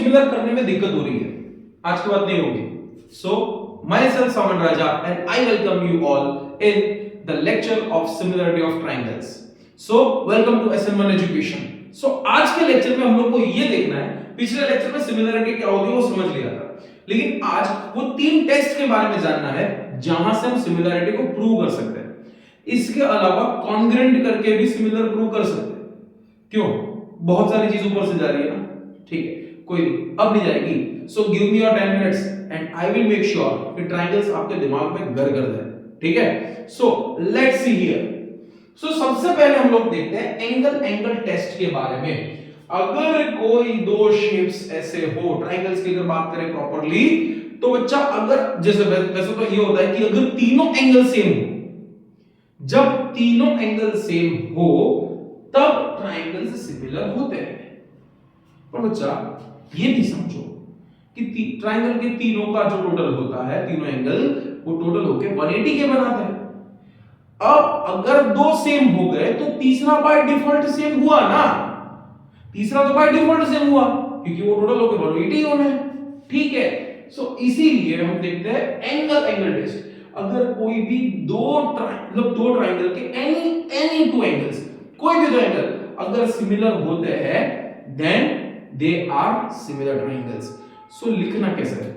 Similar करने में दिक्कत हो रही है, आज के बाद नहीं होगी। So myself Saman Raja and I welcome you all in the lecture of similarity of triangles. So welcome to SN1 education. So आज के लेक्चर में हम लोग को ये देखना है, पिछले लेक्चर में सिमिलरिटी क्या होती है वो समझ लिया था, लेकिन आज वो 3 टेस्ट के बारे में जानना है जहां से हम सिमिलरिटी को प्रूव कर सकते हैं। इसके अलावा कॉन्ग्रुएंट करके भी सिमिलर प्रूव कर सकते हैं। क्यों? बहुत सारी चीज ऊपर से जा रही है ना, ठीक है, कोई नहीं, अब नहीं जाएगी। So give me your 10 minutes and I will make sure कि ट्रायंगल्स आपके दिमाग में घर कर जाए, ठीक है। So let's see here. सो सबसे पहले हम लोग देखते हैं एंगल टेस्ट के बारे में। अगर कोई दो शेप्स ऐसे हो, ट्रायंगल्स की अगर बात करें प्रॉपर्ली, तो बच्चा अगर जैसे वैसे तो ये होता है कि अगर तीनों एंगल सेम हो, जब तीनों एंगल सेम हो तब ट्रायंगल्स सिमिलर होते हैं। पर बच्चा ये भी समझो कि ट्रायंगल के तीनों का जो टोटल होता है, तीनों एंगल वो टोटल होके 180 के बनाते हैं। अब अगर दो सेम हो गए तो तीसरा बाय डिफॉल्ट सेम हुआ ना, तीसरा तो बाय डिफॉल्ट सेम हुआ क्योंकि वो टोटल होके 180 होने हैं, ठीक है। सो इसीलिए हम देखते हैं एंगल टेस्ट। अगर कोई भी दो ट्रायंगल के एनी टू एंगल्स, कोई भी दो एंगल अगर सिमिलर होते हैं then they are similar triangles. So लिखना कैसे है?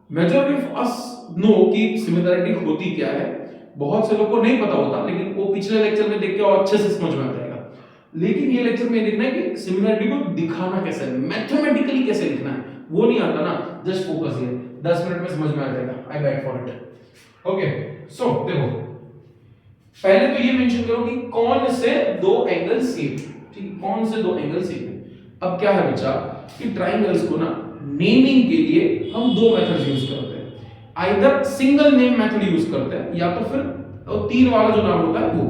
मेजॉरिटी ऑफ अस नो कि सिमिलरिटी होती क्या है, बहुत से लोग को नहीं पता होता, लेकिन वो पिछले लेक्चर में देख के और अच्छे से समझ में आ जाएगा। लेकिन ये लेक्चर में देखना है कि सिमिलरिटी को दिखाना कैसे है, मैथमेटिकली कैसे लिखना है, वो नहीं आता ना। जस्ट फोकस हियर, 10 मिनट में समझ में आ जाएगा। आई बेट फॉर इट। ओके, सो देखो, पहले तो ये मेंशन करो कि कौन से दो एंगल सेम, ठीक, कौन से दो एंगल सेम है। अब क्या है बच्चा कि ट्रायंगल्स को ना नेमिंग के लिए हम दो मेथड्स यूज करते हैं। Either single name method use करते हैं या तो फिर तीन वाला जो नाम होता है वो।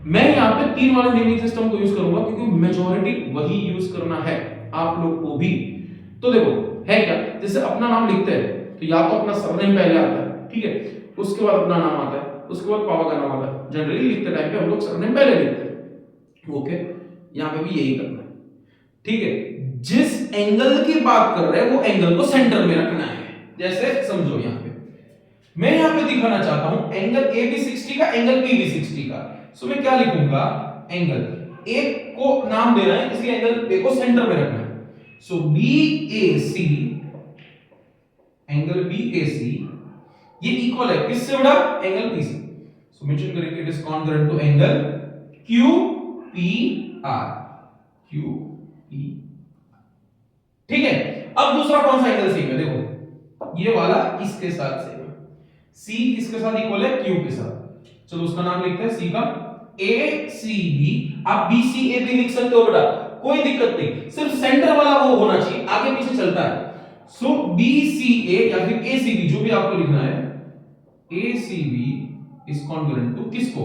मैं यहां पे तीन वाले नेमिंग सिस्टम को यूज करूंगा क्योंकि मेजॉरिटी वही यूज करना है आप लोग को भी। तो देखो है क्या, जैसे अपना नाम लिखते हैं तो या तो अपना सरनेम पहले आता है, ठीक है, उसके बाद अपना नाम आता है, उसके बाद पापा का नाम आता है। जनरली लिखते टाइम पे हम लोग सरनेम पहले लिखते हैं, ओके। यहां पे भी यही करना है, ठीक है। जिस एंगल की बात कर रहे हैं वो एंगल को सेंटर में रखना है। जैसे समझो यहां पे मैं यहां पे दिखाना चाहता हूं एंगल AB60 का, एंगल PB60 का। सो मैं क्या लिखूंगा, एंगल एक को नाम देना है इसलिए एंगल ए को सेंटर में रखना है। सो BAC, एंगल BAC ये इक्वल है किससे बड़ा, एंगल P से। सो मेंशन करेंगे it is congruent to angle QPR, ठीक है। अब दूसरा कौन सा एंगल सेम है, देखो ये वाला इसके साथ सेम है। C किसके साथ इक्वल है, Q के साथ। चलो उसका नाम लिखते हैं C का, ACB। आप BCA भी लिख सकते हो बेटा, कोई दिक्कत नहीं, सिर्फ सेंटर वाला वो होना चाहिए, आगे पीछे चलता है। सो BCA या फिर ACB जो भी आपको लिखना है, ACB इज कॉन्ग्रुएंट टू किसको,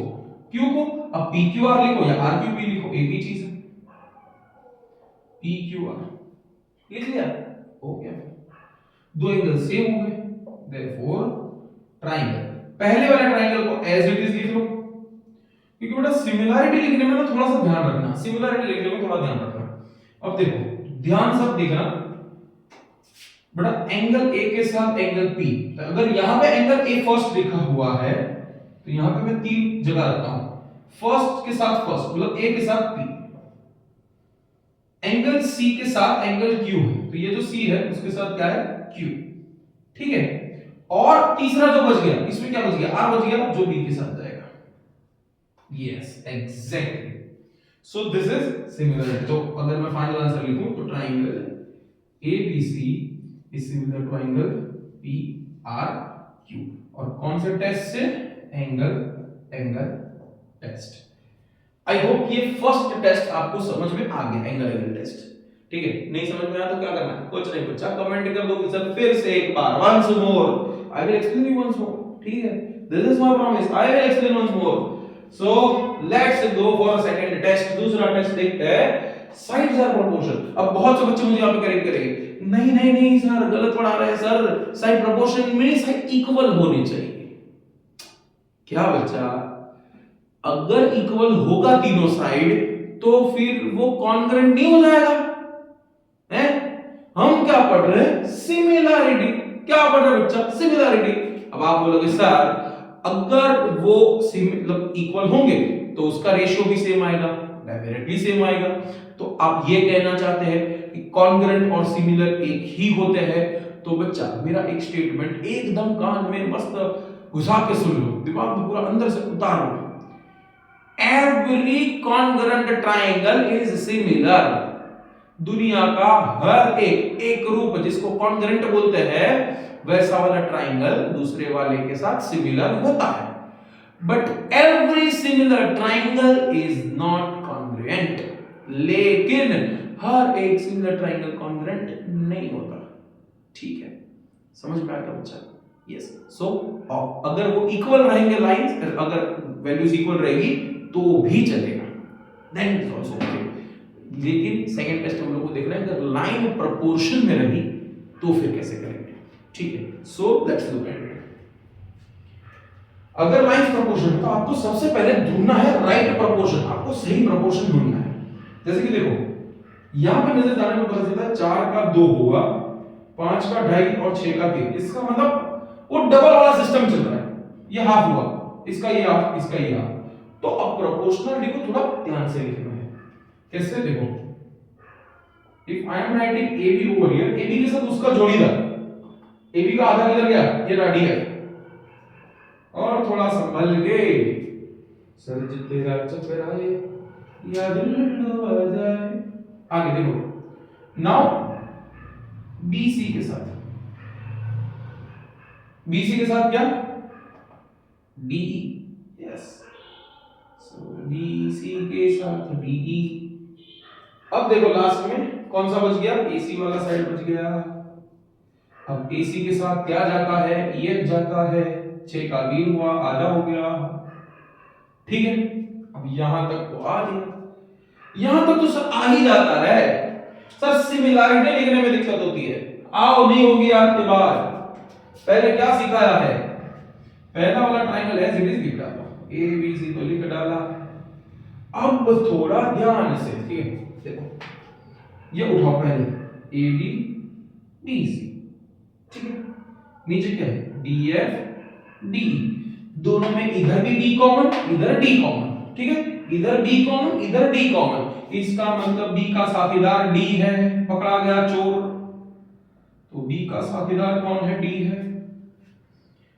Q को। अब PQR लिखो या RQP लिखो, एक ही चीज है, PQR लिख लिया, ओके। दो एंगल सेम हो गए, देयरफॉर ट्रायंगल। पहले वाले ट्रायंगल को एज इट इज लिख लो, क्योंकि बेटा सिमिलरिटी लिखने में ना थोड़ा सा ध्यान रखना, सिमिलरिटी लिखने में थोड़ा ध्यान रखना। अब देखो ध्यान सब देखना बेटा, एंगल A के साथ एंगल P, तो अगर यहां पे एंगल A फर्स्ट लिखा हुआ है तो यहां पे मैं तीन जगह रखता हूं, फर्स्ट के साथ फर्स्ट मतलब A के साथ P। एंगल C के साथ एंगल Q है तो ये जो C है उसके साथ क्या है, Q, ठीक है। और तीसरा जो बच गया, इसमें क्या बच गया, R बच गया जो B के साथ जाएगा। Yes exactly, so this is similar. तो अगर मैं फाइनल आंसर लिखूं तो triangle ABC is similar to angle PRQ। और कौन से टेस्ट से, एंगल टेस्ट। आई होप ये फर्स्ट टेस्ट आपको समझ में आ गया, एंगल टेस्ट, ठीक है। नहीं समझ में आया तो क्या करना है, कुछ नहीं बच्चा, कमेंट कर दो कि सर फिर से एक बार, once more I will explain you once more, ठीक है। This is my promise, I will explain once more. So let's go for second test. दूसरा टेस्ट देखते हैं साइड्स आर प्रोपोर्शन। अब बहुत से बच्चे मुझे यहां पे करेक्ट करेंगे, नहीं सर गलत पढ़ा रहे हैं सर, साइड प्रोपोर्शन में साइड इक्वल होनी चाहिए। क्या बच्चा, अगर इक्वल होगा तीनों साइड तो फिर वो कॉन्ग्रुएंट नहीं हो जाएगा, हैं? हम क्या पढ़ रहे हैं? सिमिलैरिटी। क्या पढ़ रहे हैं बच्चा? सिमिलैरिटी। अब आप बोलोगे सर अगर वो मतलब इक्वल होंगे तो उसका रेशियो भी सेम आएगा, डेफिनेटली सेम आएगा। तो आप ये कहना चाहते हैं कि कॉन्ग्रुएंट और सिमिलर एक ही होते हैं। तो बच्चा मेरा एक स्टेटमेंट एकदम कान में मस्त घुसा के सुन लो, दिमाग में पूरा अंदर से उतार लो। Every congruent triangle is similar. दुनिया का हर एक रूप जिसको कॉन्ग्रुएंट बोलते हैं वैसा वाला ट्रायंगल दूसरे वाले के साथ सिमिलर होता है। But every similar triangle is not congruent. लेकिन हर एक सिमिलर ट्रायंगल कॉन्ग्रुएंट नहीं होता। ठीक है, समझ में आ गया बच्चा? यस। सो अगर वो इक्वल रहेंगे लाइंस, अगर वैल्यूज इक्वल रहेगी तो भी चलेगा, then it is also okay. लेकिन सेकंड टेस्ट हम लोग को देखना है अगर लाइन प्रोपोर्शन में रही तो फिर कैसे करेंगे। ठीक है, so let's look at it. अगर लाइन प्रोपोर्शन तो आपको सबसे पहले ढूंढना है राइट प्रोपोर्शन, आपको सही प्रोपोर्शन ढूंढना है। जैसे कि देखो यहां पे नजर जाने में पता चलता है 4 का 2 होगा, 5 का 2.5 और 6 का 3। इसका मतलब वो डबल वाला सिस्टम चल रहा है। ये हाफ हुआ, इसका ये हाफ, इसका ये हाफ। तो अब प्रोपोर्शनल को थोड़ा ध्यान से लिखना है। कैसे? देखो if I am writing A B over here, A B के साथ उसका जोड़ीदार, ए बी का आधा किधर गया? ये रहा डी है। और थोड़ा संभल के सर तेरा चकराए या दिल डूबा जाए। आगे देखो नाउ BC के साथ, BC के साथ क्या? DE। यस, सो BC के साथ DE। अब देखो लास्ट में कौन सा बच गया? AC वाला साइड बच गया। अब AC के साथ क्या जाता है? EF जाता है। 6 का 3 हुआ, आधा हो गया। ठीक है, अब यहां तक तो आ गया। यहां तक तो सर आ ही जाता है। सर सिमिलैरिटी लिखने में दिक्कत होती है। आओ नहीं होगी आपके बाद। पहले क्या सिखाया है? पहला वाला ट्रायंगल एज इट इज लिख डाला, ABC तो लिख डाला। अब थोड़ा ध्यान से, ठीक है, देखो ये उठाओ पहले AB BC, ठीक है, नीचे क्या है? DF DE। दोनों में इधर भी D कॉमन, इधर D कॉमन, ठीक है, इधर D कॉमन, इधर D कॉमन। इसका मतलब B का साथीदार D है, पकड़ा गया चोर। तो B का साथीदार कौन है? D है।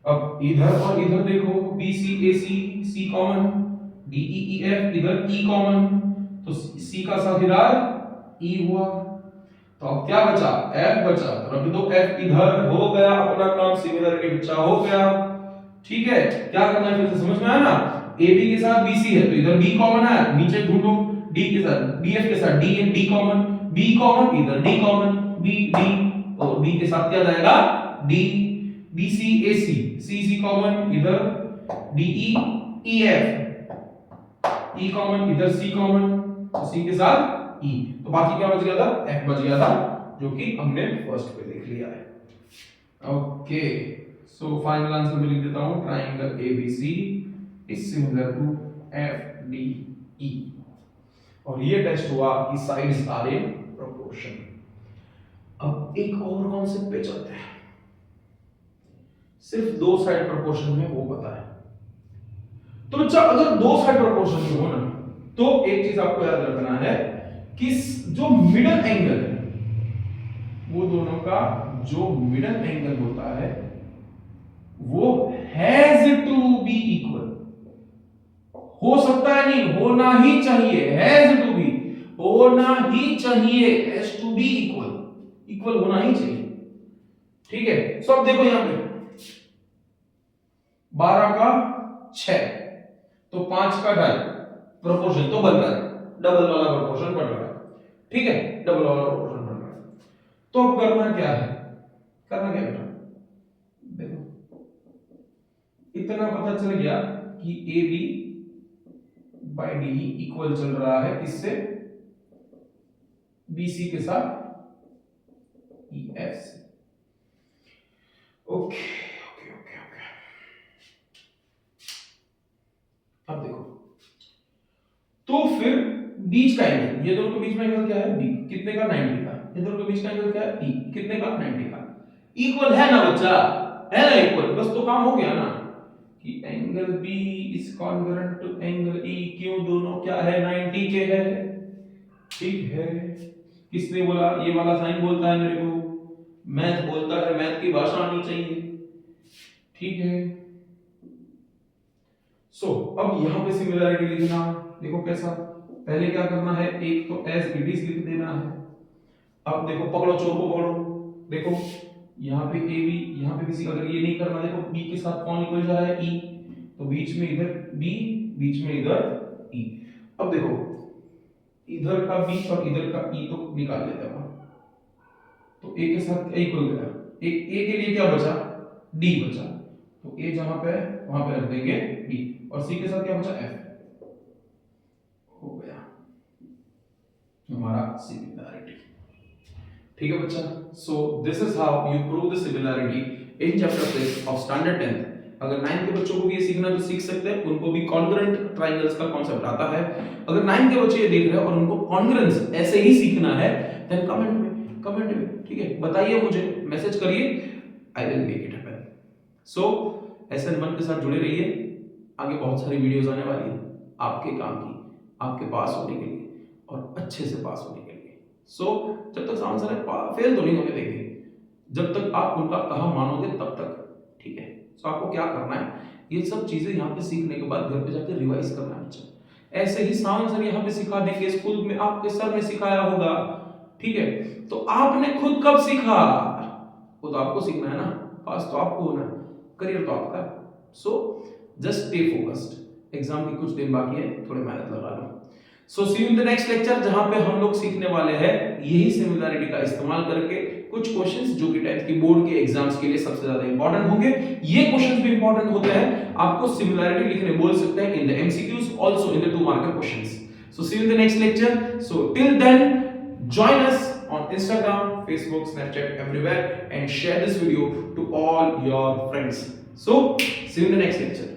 अब इधर और इधर देखो BC AC, C common, DE EF, इधर E कॉमन, तो C का साथीदार E हुआ। तो अब क्या बचा? F बचा। तो रख दो F इधर, हो गया अपना काम, सिमिलैरिटी बच्चा हो गया। ठीक है, क्या करना है फिर से समझ में आया ना? AB के साथ BC है तो इधर B कॉमन है, नीचे ढूंढो। D के साथ BF के साथ D कॉमन, B कॉमन, इधर D कॉमन, B D, और B के साथ क्या जाएगा? D। BC AC, CC common, इधर DE EF, E कॉमन, इधर C कॉमन, तो C के साथ E। तो बाकी क्या बच गया था? F बच गया था, जो कि हमने फर्स्ट पे देख लिया है। ओके, सो फाइनल आंसर में लिख देता हूं triangle ABC is similar to FDE। और ये टेस्ट हुआ कि साइड्स आर इन प्रोपोर्शन। अब एक और कॉन्सेप्ट पे चलते हैं। सिर्फ दो साइड प्रोपोर्शन में वो पता है। तो बच्चा अगर दो साइड प्रोपोर्शन में हो ना, तो एक चीज आपको याद रखना है कि जो मिडल एंगल है, वो दोनों का जो मिडल एंगल होता है वो हैज टू बी इक्वल। हो सकता है नहीं, होना ही चाहिए, हैज टू बी, होना ही चाहिए, has to be equal, equal होना ही चाहिए। ठीक है, सो अब देखो यहां पे 12 का 6 तो 5 का 2.5, प्रोपोर्शन तो बन रहा है, डबल वाला प्रोपोर्शन बन रहा है। ठीक है, डबल वाला प्रोपोर्शन बन रहा है। तो अब करना क्या है? करना क्या बेटा? देखो इतना पता चल गया कि AB बाय DE इक्वल चल रहा है किससे? BC के साथ EF से। ओके ओके ओके ओके, अब देखो तो फिर बीच का एंगल, ये दोनों के बीच में एंगल क्या है? B। कितने का? 90 का। ये दोनों के बीच का एंगल क्या है e, कितने का 90 का। इक्वल है ना बच्चा, है ना इक्वल, बस तो काम हो गया ना कि angle B is congruent to angle E, क्यों दोनों क्या है 90 के है, ठीक है। किसने बोला, ये वाला साइन बोलता है मेरे को, मैथ बोलता है, मैथ की भाषा आनी चाहिए, ठीक है। अब यहां पे सिमिलरिटी लिखना, देखो कैसा, पहले क्या करना है, एक तो एज इट इज लिख देना है। अब देखो पकड़ो चोर को पकड़ो, देखो यहाँ पे ए बी, यहाँ पे किसी, अगर ये नहीं करना, देखो बी के साथ कौन इक्वल जा रहा है ई, तो बीच में इधर बी, बीच में इधर ई। अब देखो इधर का बी और इधर का ई तो निकाल लेते हैं, तो ए के साथ ए इक्वल गया, ए के लिए क्या बचा, डी बचा, तो ए जहां पे है वहां पे रख देंगे डी, और सी के साथ क्या बचा एफ, हो गया हमारा सिमिलरिटी, ठीक है बच्चा। सो this is how you prove the similarity in chapter 6 of standard 10th। अगर 9th के बच्चों को भी ये सीखना तो सीख सकते हैं, उनको भी कॉन्ग्रुएंट ट्रायंगल्स का कांसेप्ट आता है। अगर 9th के बच्चे ये देख रहे हैं और उनको कॉन्ग्रुएंस ऐसे ही सीखना है, देन कमेंट में ठीक है बताइए, मुझे मैसेज करिए, I will make it happen. So SN1 के साथ जुड़े रहिए, आगे बहुत सारी वीडियोस आने वाली है आपके काम की, आपके पास होने के लिए और अच्छे से पास होने के लिए। सो जब तक सामने से फेल तो नहीं होने देंगे, जब तक आप उनका कहा मानोगे तब तक, ठीक है। सो आपको क्या करना है, ये सब चीजें यहाँ पे सीखने के बाद घर पे जाकर रिवाइज करना है बच्चा। ऐसे ही सामने सर यहाँ पे सिखा देंगे, स्कूल में आपके सर ने सिखाया होगा, ठीक है, तो आपने खुद कब सीखा, वो तो आपको सीखना है ना, पास तो आपको होना है, करियर तो आपका है। So just stay focused, exam की कुछ दिन बाकी है, थोड़ी मेहनत लगा लो। So see you in the next lecture, जहां पे हम लोग सीखने वाले हैं यही सिमिलरिटी का इस्तेमाल करके कुछ क्वेश्चंस जो कि 10th की बोर्ड के एग्जाम्स के लिए सबसे ज्यादा इंपॉर्टेंट होंगे। ये क्वेश्चंस भी इंपॉर्टेंट होते हैं, आपको सिमिलरिटी लिखने बोल सकते हैं in the MCQs, also in the 2 mark questions. So see you in the next lecture. So till then join us on Instagram, Facebook, Snapchat, everywhere, and share this video to all your friends. So see you in the next lecture.